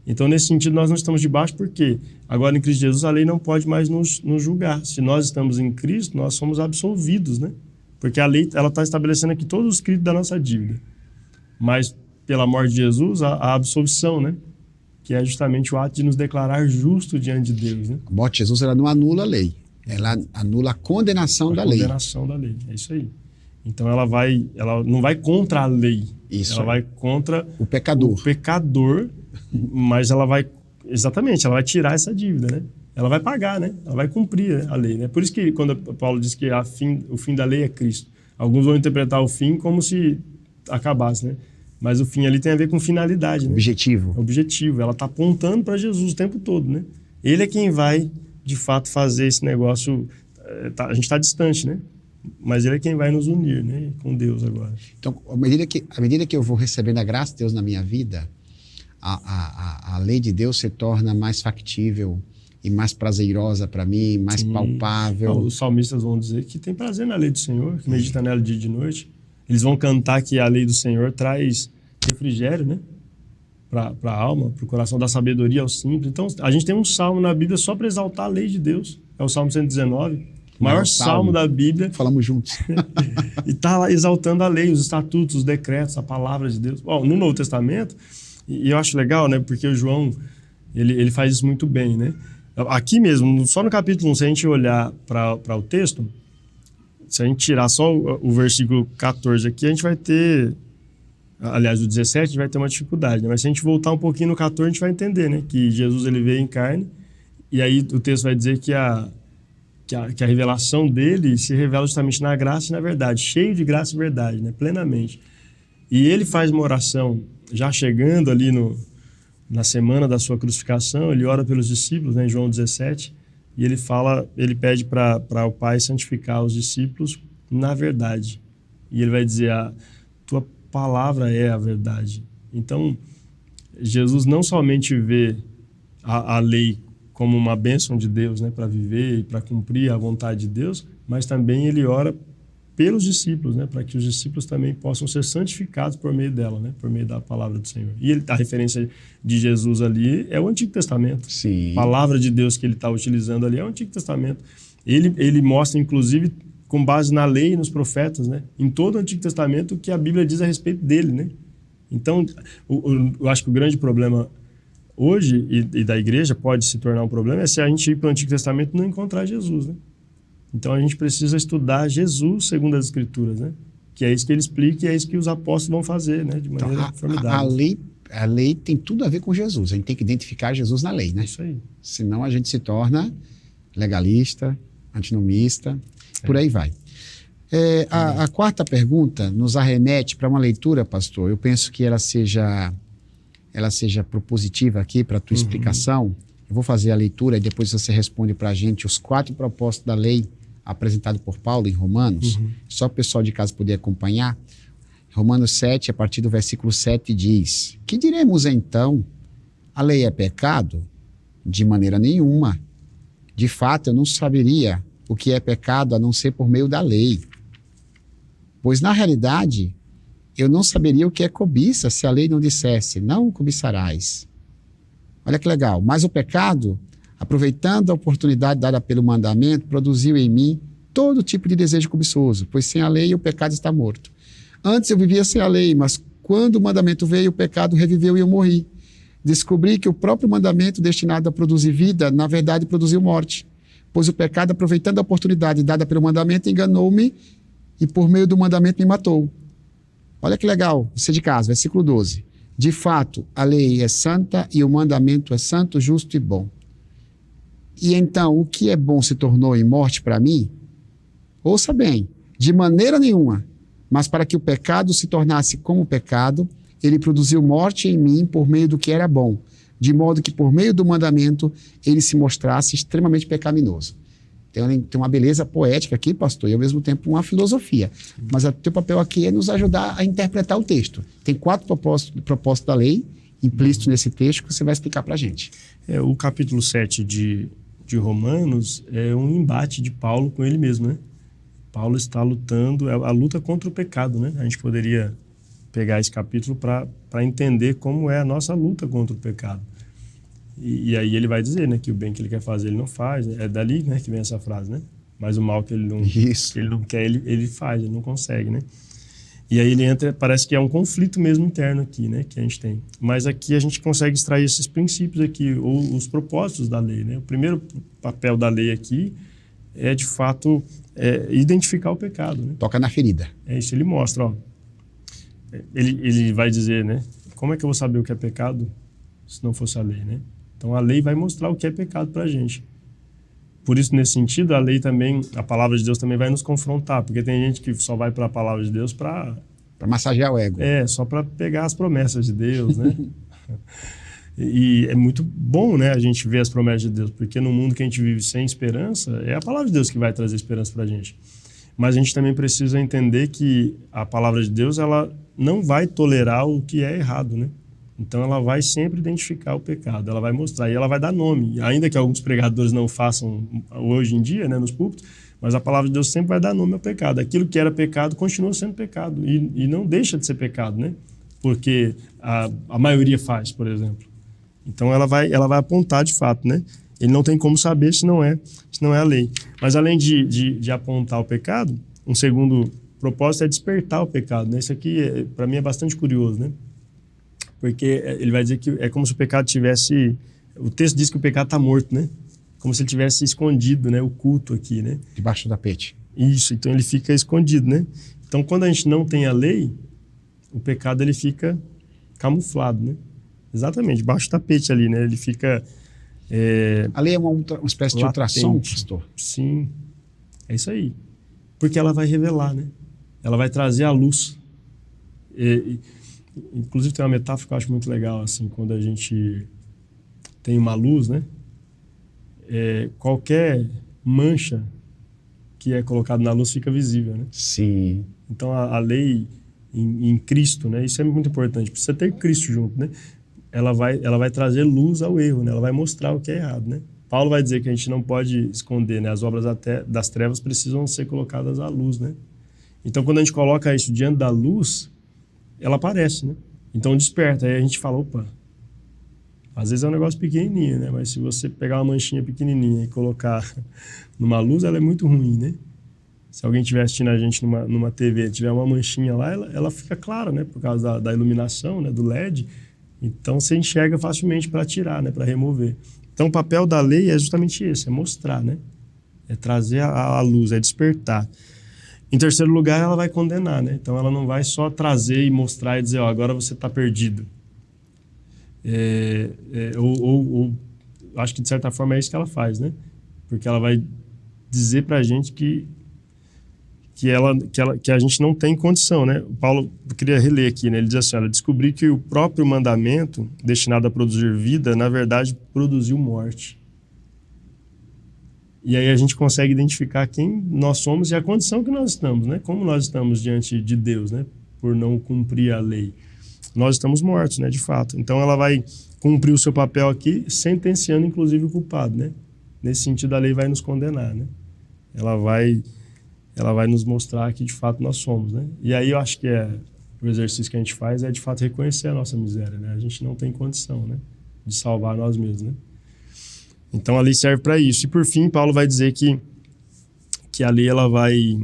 S2: Então, nesse sentido, nós não estamos debaixo porque agora em Cristo Jesus a lei não pode mais nos julgar. Se nós estamos em Cristo, nós somos absolvidos, né? Porque a lei está estabelecendo aqui todos os créditos da nossa dívida. Mas, pela morte de Jesus, a absolvição, né? Que é justamente o ato de nos declarar justo diante de Deus, né?
S1: A morte de Jesus, ela não anula a lei. Ela anula a condenação da lei.
S2: A condenação da lei, é isso aí. Então, ela não vai contra a lei.
S1: Isso.
S2: Ela vai contra
S1: o pecador.
S2: Mas ela vai... Exatamente, ela vai tirar essa dívida, né? Ela vai pagar, né? Ela vai cumprir a lei, né? Por isso que quando Paulo diz que o fim da lei é Cristo, alguns vão interpretar o fim como se acabasse, né? Mas o fim ali tem a ver com finalidade, né? Objetivo. Ela está apontando para Jesus o tempo todo, né? Ele é quem vai, de fato, fazer esse negócio. A gente está distante, né? Mas ele é quem vai nos unir, né? Com Deus agora.
S1: Então, à medida que eu vou recebendo a graça de Deus na minha vida, a lei de Deus se torna mais factível e mais prazerosa para mim, mais palpável.
S2: Os salmistas vão dizer que tem prazer na lei do Senhor, que medita nela dia e de noite. Eles vão cantar que a lei do Senhor traz refrigério, né? Para a alma, para o coração, da sabedoria ao simples. Então, a gente tem um salmo na Bíblia só para exaltar a lei de Deus. É o Salmo 119. O maior salmo da Bíblia.
S1: Falamos juntos.
S2: E está lá exaltando a lei, os estatutos, os decretos, a palavra de Deus. Bom, no Novo Testamento, e eu acho legal, né? Porque o João, ele faz isso muito bem, né? Aqui mesmo, só no capítulo 1, se a gente olhar para o texto, se a gente tirar só o versículo 14 aqui, a gente vai ter... Aliás, o 17 a gente vai ter uma dificuldade, né? Mas se a gente voltar um pouquinho no 14, a gente vai entender, né? Que Jesus ele veio em carne, e aí o texto vai dizer que a revelação dele se revela justamente na graça e na verdade, cheio de graça e verdade, né? Plenamente. E ele faz uma oração, já chegando ali na semana da sua crucificação, ele ora pelos discípulos, né, em João 17, e ele pede para o Pai santificar os discípulos na verdade. E ele vai dizer, a tua palavra é a verdade. Então, Jesus não somente vê a lei como uma bênção de Deus, né, para viver e para cumprir a vontade de Deus, mas também ele ora pelos discípulos, né, para que os discípulos também possam ser santificados por meio dela, né, por meio da palavra do Senhor. E a referência de Jesus ali é o Antigo Testamento.
S1: Sim.
S2: A palavra de Deus que ele está utilizando ali é o Antigo Testamento. Ele mostra, inclusive, com base na lei e nos profetas, né, em todo o Antigo Testamento, o que a Bíblia diz a respeito dele, né. Então, eu acho que o grande problema hoje, e da igreja pode se tornar um problema, é se a gente ir para o Antigo Testamento e não encontrar Jesus, né. Então, a gente precisa estudar Jesus segundo as Escrituras, né? Que é isso que ele explica e é isso que os apóstolos vão fazer, né? De maneira formidável.
S1: A lei tem tudo a ver com Jesus. A gente tem que identificar Jesus na lei, né?
S2: Isso aí.
S1: Senão a gente se torna legalista, antinomista, por aí vai. A quarta pergunta nos arremete para uma leitura, pastor. Eu penso que ela seja propositiva aqui para a tua explicação. Eu vou fazer a leitura e depois você responde para a gente os 4 propósitos da lei apresentado por Paulo em Romanos, só o pessoal de casa poder acompanhar. Romanos 7, a partir do versículo 7, diz: que diremos então? A lei é pecado? De maneira nenhuma. De fato, eu não saberia o que é pecado a não ser por meio da lei. Pois, na realidade, eu não saberia o que é cobiça se a lei não dissesse, não cobiçarás. Olha que legal. Mas o pecado, aproveitando a oportunidade dada pelo mandamento, produziu em mim todo tipo de desejo cobiçoso, pois sem a lei o pecado está morto. Antes eu vivia sem a lei, mas quando o mandamento veio, o pecado reviveu e eu morri. Descobri que o próprio mandamento destinado a produzir vida, na verdade, produziu morte. Pois o pecado, aproveitando a oportunidade dada pelo mandamento, enganou-me e por meio do mandamento me matou. Olha que legal, você de casa, versículo 12. De fato, a lei é santa e o mandamento é santo, justo e bom. E então, o que é bom se tornou em morte para mim? Ouça bem, de maneira nenhuma, mas para que o pecado se tornasse como pecado, ele produziu morte em mim por meio do que era bom, de modo que por meio do mandamento ele se mostrasse extremamente pecaminoso. Tem uma beleza poética aqui, pastor, e ao mesmo tempo uma filosofia. Mas o teu papel aqui é nos ajudar a interpretar o texto. Tem 4 propósitos da lei implícitos nesse texto que você vai explicar para a gente.
S2: O capítulo 7 de Romanos é um embate de Paulo com ele mesmo, né? Paulo está lutando, a luta contra o pecado, né? A gente poderia pegar esse capítulo para entender como é a nossa luta contra o pecado. E aí ele vai dizer, né, que o bem que ele quer fazer ele não faz, né? É dali, né, que vem essa frase, né? Mas o mal que ele não quer, ele faz, ele não consegue, né? E aí ele entra, parece que é um conflito mesmo interno aqui, né, que a gente tem. Mas aqui a gente consegue extrair esses princípios aqui, ou os propósitos da lei, né? O primeiro papel da lei aqui é, de fato, identificar o pecado, né?
S1: Toca na ferida.
S2: É isso, ele mostra, ó. Ele vai dizer, né, como é que eu vou saber o que é pecado se não fosse a lei, né? Então, a lei vai mostrar o que é pecado para a gente. Por isso, nesse sentido, a lei também, a palavra de Deus também vai nos confrontar, porque tem gente que só vai para a palavra de Deus para
S1: massagear o ego.
S2: Só para pegar as promessas de Deus, né? E é muito bom, né, a gente ver as promessas de Deus, porque no mundo que a gente vive sem esperança, é a palavra de Deus que vai trazer esperança para a gente. Mas a gente também precisa entender que a palavra de Deus, ela não vai tolerar o que é errado, né? Então, ela vai sempre identificar o pecado, ela vai mostrar e ela vai dar nome. Ainda que alguns pregadores não façam hoje em dia, né, nos púlpitos, mas a palavra de Deus sempre vai dar nome ao pecado. Aquilo que era pecado continua sendo pecado e não deixa de ser pecado, né? Porque a maioria faz, por exemplo. Então, ela vai apontar de fato, né? Ele não tem como saber se não é a lei. Mas, além de apontar o pecado, um segundo propósito é despertar o pecado, né? Isso aqui, para mim, é bastante curioso, né? Porque ele vai dizer que é como se o pecado tivesse... O texto diz que o pecado está morto, né? Como se ele tivesse escondido, né? Oculto aqui, né?
S1: Debaixo do tapete.
S2: Isso, então ele fica escondido, né? Então, quando a gente não tem a lei, o pecado ele fica camuflado, né? Exatamente, debaixo do tapete ali, né? Ele fica...
S1: A lei é uma espécie de ultrassom, pastor?
S2: Sim, é isso aí. Porque ela vai revelar, né? Ela vai trazer a luz. Inclusive tem uma metáfora que eu acho muito legal, assim, quando a gente tem uma luz, né? Qualquer mancha que é colocada na luz fica visível, né?
S1: Sim.
S2: Então a lei em Cristo, né? Isso é muito importante. Precisa ter Cristo junto, né? Ela vai trazer luz ao erro, né? Ela vai mostrar o que é errado, né? Paulo vai dizer que a gente não pode esconder, né? As obras das trevas precisam ser colocadas à luz, né? Então, quando a gente coloca isso diante da luz, ela aparece, né? Então, desperta. Aí a gente fala, opa, às vezes é um negócio pequenininho, né? Mas se você pegar uma manchinha pequenininha e colocar numa luz, ela é muito ruim, né? Se alguém estiver assistindo a gente numa TV, tiver uma manchinha lá, ela fica clara, né? Por causa da iluminação, né? Do LED. Então, você enxerga facilmente para tirar, né? Para remover. Então, o papel da lei é justamente esse, é mostrar, né? É trazer a luz, é despertar. Em terceiro lugar, ela vai condenar, né? Então, ela não vai só trazer e mostrar e dizer, ó, agora você está perdido. Acho que, de certa forma, é isso que ela faz, né? Porque ela vai dizer para a gente que a gente não tem condição, né? O Paulo, eu queria reler aqui, né? Ele diz assim, olha, descobri que o próprio mandamento destinado a produzir vida, na verdade, produziu morte. E aí a gente consegue identificar quem nós somos e a condição que nós estamos, né? Como nós estamos diante de Deus, né? Por não cumprir a lei. Nós estamos mortos, né? De fato. Então ela vai cumprir o seu papel aqui, sentenciando inclusive o culpado, né? Nesse sentido, a lei vai nos condenar, né? Ela vai nos mostrar que de fato nós somos, né? E aí eu acho que o exercício que a gente faz é de fato reconhecer a nossa miséria, né? A gente não tem condição, né? de salvar nós mesmos, né? Então a lei serve para isso. E por fim, Paulo vai dizer que a lei ela vai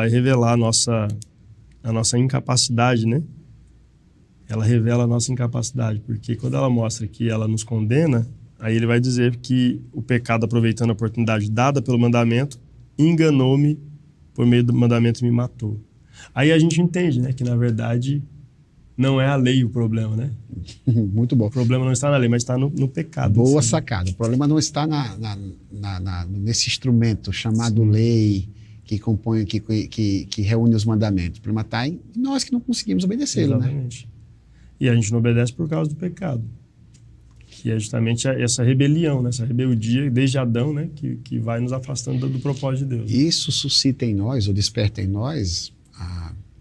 S2: revelar a nossa incapacidade, né? Ela revela a nossa incapacidade, porque quando ela mostra que ela nos condena, aí ele vai dizer que o pecado, aproveitando a oportunidade dada pelo mandamento, enganou-me por meio do mandamento e me matou. Aí a gente entende, né, que na verdade não é a lei o problema, né?
S1: Muito bom.
S2: O problema não está na lei, mas está no pecado.
S1: Boa
S2: assim.
S1: sacada. O problema não está nesse instrumento chamado lei que compõe, que reúne os mandamentos. O problema está em nós que não conseguimos obedecê-lo, né?
S2: Exatamente. E a gente não obedece por causa do pecado. Que é justamente essa rebelião, né? Essa rebeldia desde Adão, né? Que vai nos afastando do propósito de Deus.
S1: Isso suscita em nós, ou desperta em nós,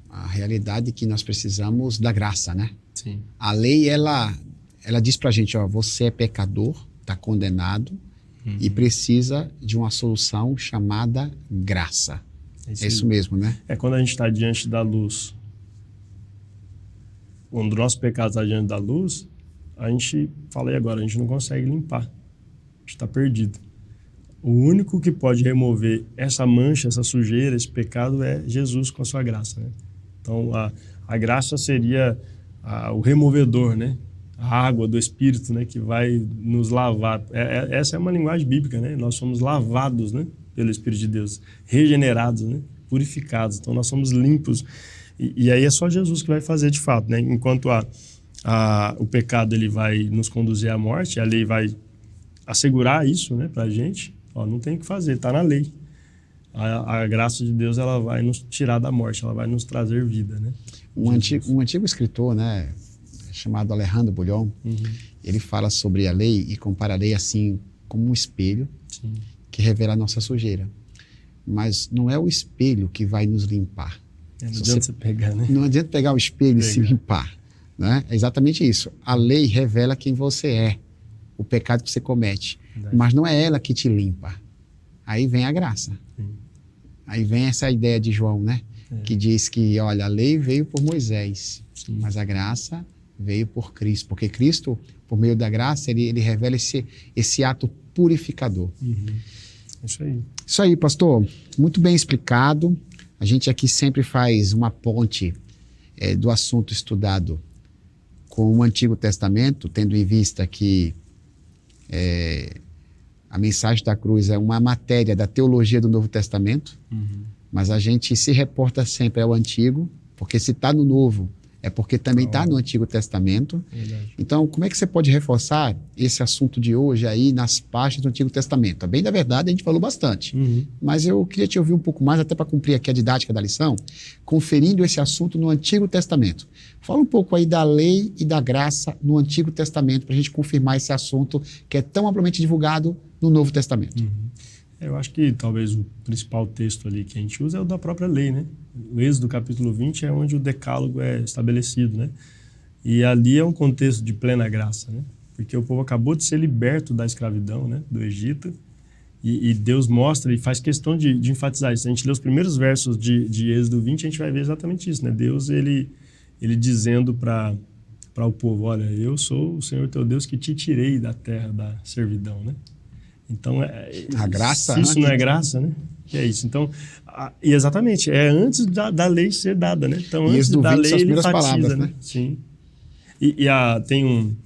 S1: a realidade que nós precisamos da graça, né?
S2: Sim.
S1: A lei, ela diz pra gente, ó, você é pecador, está condenado e precisa de uma solução chamada graça. É isso mesmo, né?
S2: É quando a gente está diante da luz, quando o nosso pecado está diante da luz, a gente, falei agora, a gente não consegue limpar. A gente está perdido. O único que pode remover essa mancha, essa sujeira, esse pecado é Jesus com a sua graça, né? Então, a graça seria o removedor, né? A água do Espírito, né? Que vai nos lavar. Essa é uma linguagem bíblica, né? Nós somos lavados, né? Pelo Espírito de Deus, regenerados, né? Purificados. Então, nós somos limpos. E aí é só Jesus que vai fazer de fato, né? Enquanto o pecado ele vai nos conduzir à morte, a lei vai assegurar isso, né? Para a gente. Ó, não tem o que fazer, está na lei. A graça de Deus ela vai nos tirar da morte, ela vai nos trazer vida, né?
S1: Um antigo escritor, né, chamado Alejandro Bullion, ele fala sobre a lei e compara a lei assim como um espelho que revela a nossa sujeira. Mas não é o espelho que vai nos limpar.
S2: Não adianta você pegar, né?
S1: Não adianta pegar o espelho e se limpar, né? É exatamente isso. A lei revela quem você é, o pecado que você comete, mas não é ela que te limpa. Aí vem a graça. Aí vem essa ideia de João, né? Que diz que, olha, a lei veio por Moisés, mas a graça veio por Cristo. Porque Cristo, por meio da graça, ele revela esse ato purificador.
S2: Isso aí.
S1: Isso aí, pastor. Muito bem explicado. A gente aqui sempre faz uma ponte do assunto estudado com o Antigo Testamento, tendo em vista que a mensagem da cruz é uma matéria da teologia do Novo Testamento, mas a gente se reporta sempre ao Antigo, porque se está no Novo, é porque também está no Antigo Testamento.
S2: Verdade.
S1: Então, como é que você pode reforçar esse assunto de hoje aí nas páginas do Antigo Testamento? Bem da verdade, a gente falou bastante, mas eu queria te ouvir um pouco mais, até para cumprir aqui a didática da lição, conferindo esse assunto no Antigo Testamento. Fala um pouco aí da lei e da graça no Antigo Testamento, para a gente confirmar esse assunto que é tão amplamente divulgado no Novo Testamento.
S2: Eu acho que talvez o principal texto ali que a gente usa é o da própria lei, né? O Êxodo capítulo 20 é onde o decálogo é estabelecido, né? E ali é um contexto de plena graça, né? Porque o povo acabou de ser liberto da escravidão, né? Do Egito, e Deus mostra e faz questão de enfatizar isso. A gente lê os primeiros versos de Êxodo 20, a gente vai ver exatamente isso, né? Deus, ele dizendo para o povo, olha, eu sou o Senhor teu Deus que te tirei da terra da servidão, né? Então,
S1: a graça,
S2: isso não é graça, né? Que é isso. Então, e exatamente, é antes da lei ser dada, né? Então, antes da lei, ele enfatiza, palavras, né? Sim. E tem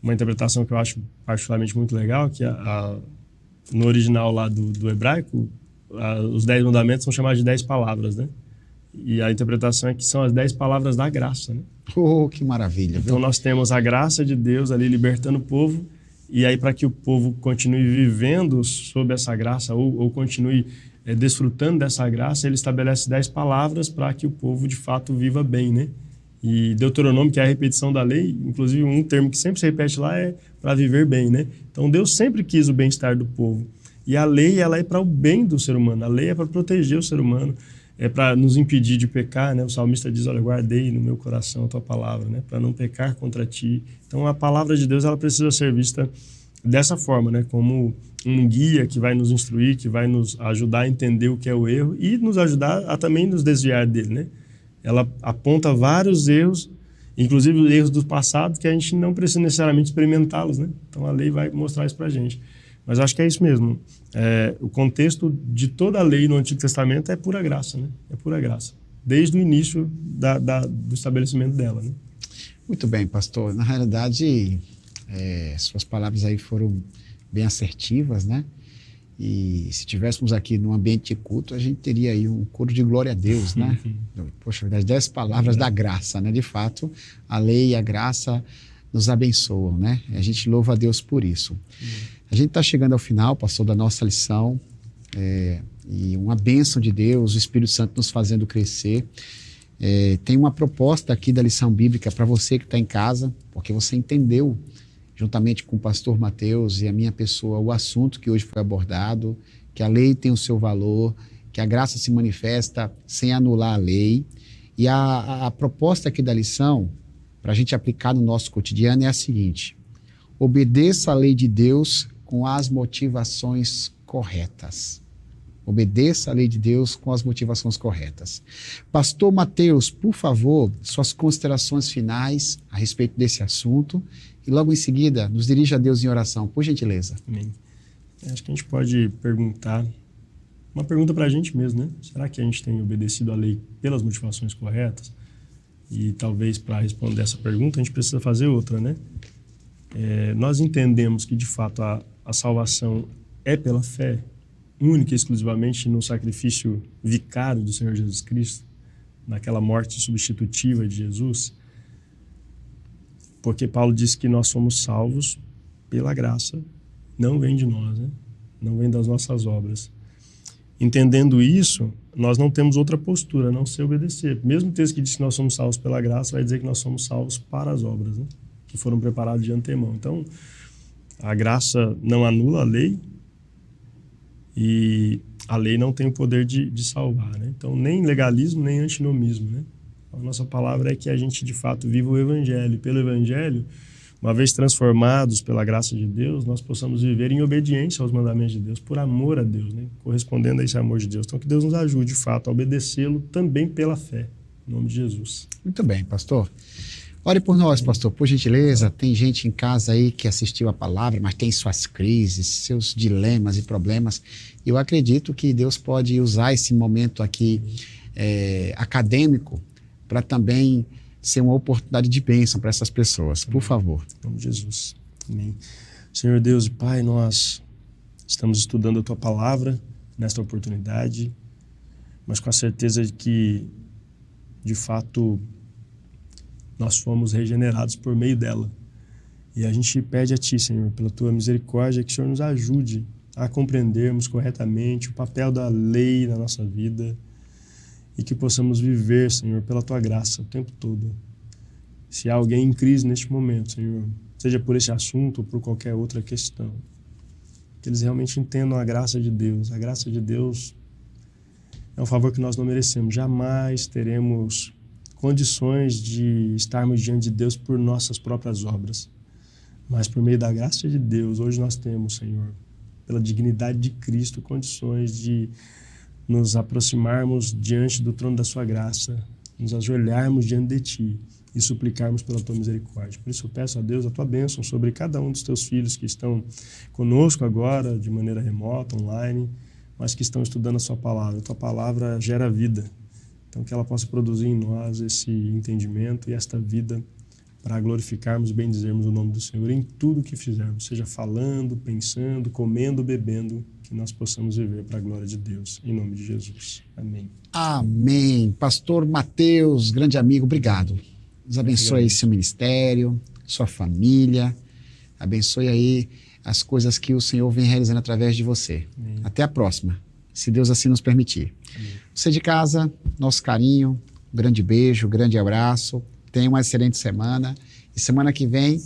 S2: uma interpretação que eu acho particularmente muito legal, que no original lá do hebraico, os 10 mandamentos são chamados de 10 palavras, né? E a interpretação é que são as 10 palavras da graça, né?
S1: Oh, que maravilha.
S2: Então, nós temos a graça de Deus ali libertando o povo. E aí, para que o povo continue vivendo sob essa graça ou continue desfrutando dessa graça, ele estabelece 10 palavras para que o povo, de fato, viva bem, né? E Deuteronômio, que é a repetição da lei, inclusive um termo que sempre se repete lá é para viver bem, né? Então, Deus sempre quis o bem-estar do povo. E a lei, ela é para o bem do ser humano. A lei é para proteger o ser humano, é para nos impedir de pecar, né? O salmista diz, olha, guardei no meu coração a tua palavra, né? Para não pecar contra ti. Então, a palavra de Deus, ela precisa ser vista dessa forma, né? Como um guia que vai nos instruir, que vai nos ajudar a entender o que é o erro e nos ajudar a também nos desviar dele, né? Ela aponta vários erros Inclusive os erros do passado, que a gente não precisa necessariamente experimentá-los, né? Então a lei vai mostrar isso para a gente. Mas acho que é isso mesmo. O contexto de toda a lei no Antigo Testamento é pura graça, né? É pura graça. Desde o início do estabelecimento dela, né?
S1: Muito bem, pastor. Na realidade, suas palavras aí foram bem assertivas, né? E se tivéssemos aqui num ambiente de culto, a gente teria aí um coro de glória a Deus, né? Poxa, das 10 palavras da graça, né? De fato, a lei e a graça nos abençoam, né? A gente louva a Deus por isso. A gente está chegando ao final, pastor, da nossa lição, e uma bênção de Deus, o Espírito Santo nos fazendo crescer. Tem uma proposta aqui da lição bíblica para você que está em casa, porque você entendeu, juntamente com o pastor Mateus e a minha pessoa, o assunto que hoje foi abordado, que a lei tem o seu valor, que a graça se manifesta sem anular a lei. E a proposta aqui da lição, para a gente aplicar no nosso cotidiano, é a seguinte: obedeça a lei de Deus com as motivações corretas. Obedeça a lei de Deus com as motivações corretas. Pastor Mateus, por favor, suas considerações finais a respeito desse assunto e logo em seguida nos dirija a Deus em oração, por gentileza.
S2: Amém. Acho que a gente pode perguntar, uma pergunta para a gente mesmo, né? Será que a gente tem obedecido a lei pelas motivações corretas? E talvez para responder essa pergunta a gente precisa fazer outra, né? Nós entendemos que de fato a salvação é pela fé, única e exclusivamente no sacrifício vicário do Senhor Jesus Cristo, naquela morte substitutiva de Jesus, porque Paulo diz que nós somos salvos pela graça, não vem de nós, né? Não vem das nossas obras. Entendendo isso, nós não temos outra postura a não ser obedecer. Mesmo o texto que diz que nós somos salvos pela graça, vai dizer que nós somos salvos para as obras, né? Que foram preparadas de antemão. Então, a graça não anula a lei, e a lei não tem o poder de salvar, né? Então, nem legalismo, nem antinomismo, né? A nossa palavra é que a gente, de fato, viva o Evangelho. E pelo Evangelho, uma vez transformados pela graça de Deus, nós possamos viver em obediência aos mandamentos de Deus, por amor a Deus, né? Correspondendo a esse amor de Deus. Então, que Deus nos ajude, de fato, a obedecê-lo também pela fé. Em nome de Jesus.
S1: Muito bem, pastor. Ore por nós, pastor, por gentileza. Tem gente em casa aí que assistiu a palavra, mas tem suas crises, seus dilemas e problemas. Eu acredito que Deus pode usar esse momento aqui acadêmico para também ser uma oportunidade de bênção para essas pessoas. Por favor.
S2: Em nome de Jesus. Amém. Senhor Deus e Pai, nós estamos estudando a Tua palavra nesta oportunidade, mas com a certeza de que, de fato, nós fomos regenerados por meio dela. E a gente pede a Ti, Senhor, pela Tua misericórdia, que o Senhor nos ajude a compreendermos corretamente o papel da lei na nossa vida e que possamos viver, Senhor, pela Tua graça o tempo todo. Se há alguém em crise neste momento, Senhor, seja por esse assunto ou por qualquer outra questão, que eles realmente entendam a graça de Deus. A graça de Deus é um favor que nós não merecemos. Jamais teremos condições de estarmos diante de Deus por nossas próprias obras. Mas por meio da graça de Deus, hoje nós temos, Senhor, pela dignidade de Cristo, condições de nos aproximarmos diante do trono da Sua graça, nos ajoelharmos diante de Ti e suplicarmos pela Tua misericórdia. Por isso eu peço a Deus a Tua bênção sobre cada um dos Teus filhos que estão conosco agora, de maneira remota, online, mas que estão estudando a Sua palavra. A Tua palavra gera vida. Então, que ela possa produzir em nós esse entendimento e esta vida para glorificarmos e bendizermos o nome do Senhor em tudo que fizermos, seja falando, pensando, comendo, bebendo, que nós possamos viver para a glória de Deus. Em nome de Jesus. Amém.
S1: Amém. Pastor Mateus, grande amigo, obrigado. Deus abençoe aí seu ministério, sua família. Abençoe aí as coisas que o Senhor vem realizando através de você. Amém. Até a próxima, se Deus assim nos permitir. Amém. Você de casa, nosso carinho, um grande beijo, um grande abraço. Tenha uma excelente semana. E semana que vem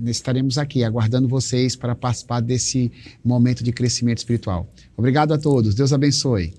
S1: estaremos aqui aguardando vocês para participar desse momento de crescimento espiritual. Obrigado a todos. Deus abençoe.